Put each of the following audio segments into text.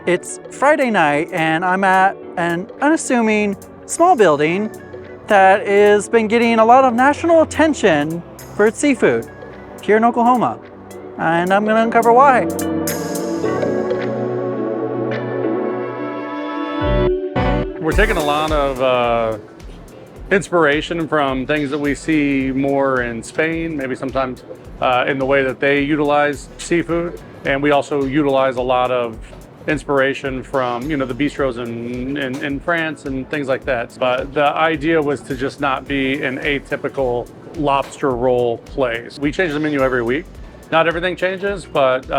It's Friday night and I'm at an unassuming small building that has been getting a lot of national attention for its seafood here in Oklahoma. And I'm going to uncover why. We're taking a lot of inspiration from things that we see more in Spain, maybe sometimes in the way that they utilize seafood. And we also utilize a lot of inspiration from, the bistros in France and things like that. But the idea was to just not be an atypical lobster roll place. We change the menu every week. Not everything changes, but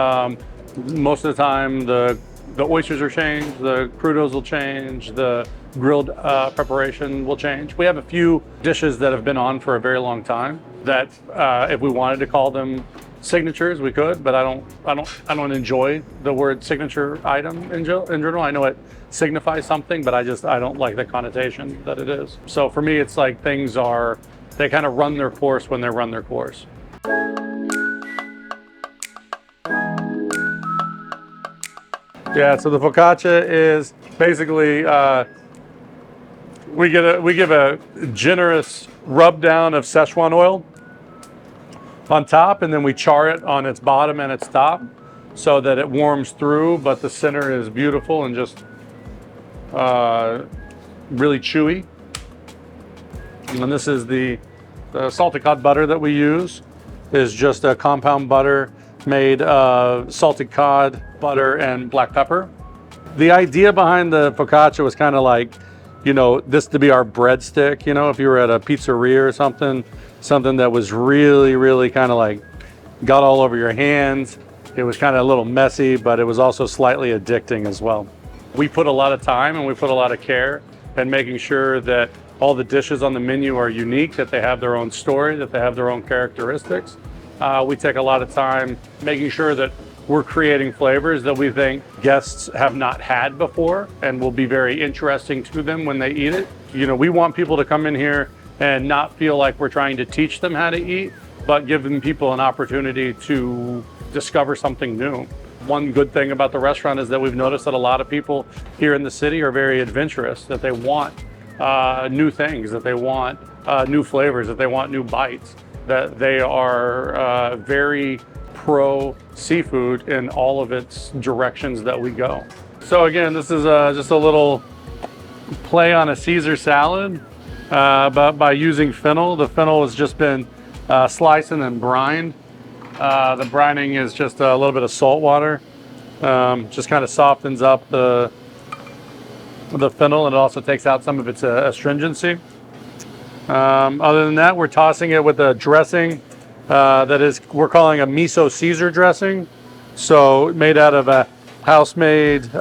most of the time the oysters are changed, the crudos will change, the grilled preparation will change. We have a few dishes that have been on for a very long time that if we wanted to call them signatures, we could, but I don't enjoy the word signature item in general. I know it signifies something, but I don't like the connotation that it is. So for me, it's like they kind of run their course when they run their course. Yeah, so the focaccia is basically we give a generous rub down of Sichuan oil on top, and then we char it on its bottom and its top so that it warms through, but the center is beautiful and just really chewy. And this is the salted cod butter that we use is just a compound butter made of salted cod, butter, and black pepper. The idea behind the focaccia was kind of like, this to be our breadstick, if you were at a pizzeria or something that was really, really kind of like got all over your hands. It was kind of a little messy, but it was also slightly addicting as well. We put a lot of time and we put a lot of care in making sure that all the dishes on the menu are unique, that they have their own story, that they have their own characteristics. We take a lot of time making sure that we're creating flavors that we think guests have not had before and will be very interesting to them when they eat it. We want people to come in here and not feel like we're trying to teach them how to eat, but giving people an opportunity to discover something new. One good thing about the restaurant is that we've noticed that a lot of people here in the city are very adventurous, that they want new things, that they want new flavors, that they want new bites, that they are very pro seafood in all of its directions that we go. So again, this is just a little play on a Caesar salad. But by using fennel. The fennel has just been sliced and then brined. The brining is just a little bit of salt water. Just kind of softens up the fennel, and it also takes out some of its astringency. Other than that, we're tossing it with a dressing we're calling a miso Caesar dressing. So made out of a house-made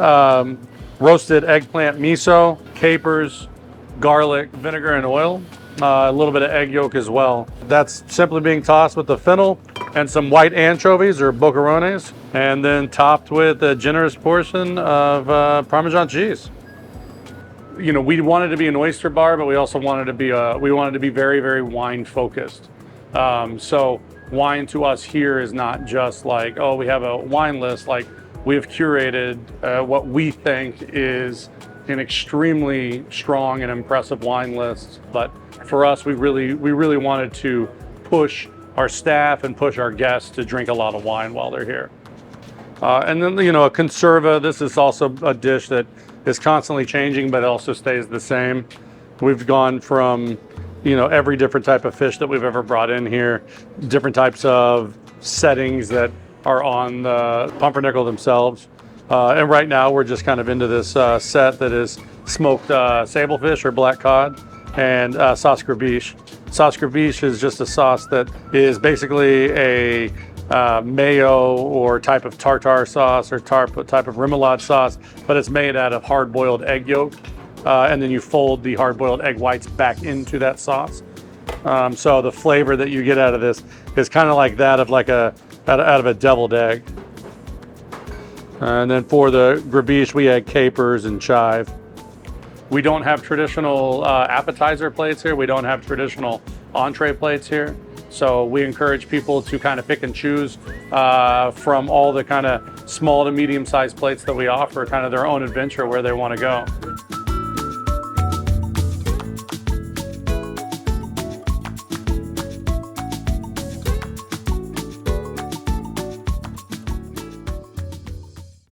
roasted eggplant miso, capers, garlic, vinegar, and oil. A little bit of egg yolk as well. That's simply being tossed with the fennel and some white anchovies or boquerones, and then topped with a generous portion of Parmesan cheese. We wanted to be an oyster bar, but we also wanted to be very, very wine focused. So wine to us here is not just like, oh, we have a wine list. Like, we have curated what we think is an extremely strong and impressive wine list. But for us, we really wanted to push our staff and push our guests to drink a lot of wine while they're here. And then, a Conserva. This is also a dish that is constantly changing, but it also stays the same. We've gone from, every different type of fish that we've ever brought in here, different types of settings that are on the Pumpernicke themselves. And right now we're just kind of into this set that is smoked sablefish or black cod and sauce Gribiche. Sauce Gribiche is just a sauce that is basically a mayo or type of tartar sauce or type of remoulade sauce, but it's made out of hard-boiled egg yolk. And then you fold the hard-boiled egg whites back into that sauce. So the flavor that you get out of this is kind of like that of out of a deviled egg. And then for the Gribiche, we add capers and chive. We don't have traditional appetizer plates here. We don't have traditional entree plates here. So we encourage people to kind of pick and choose from all the kind of small to medium sized plates that we offer, kind of their own adventure where they want to go.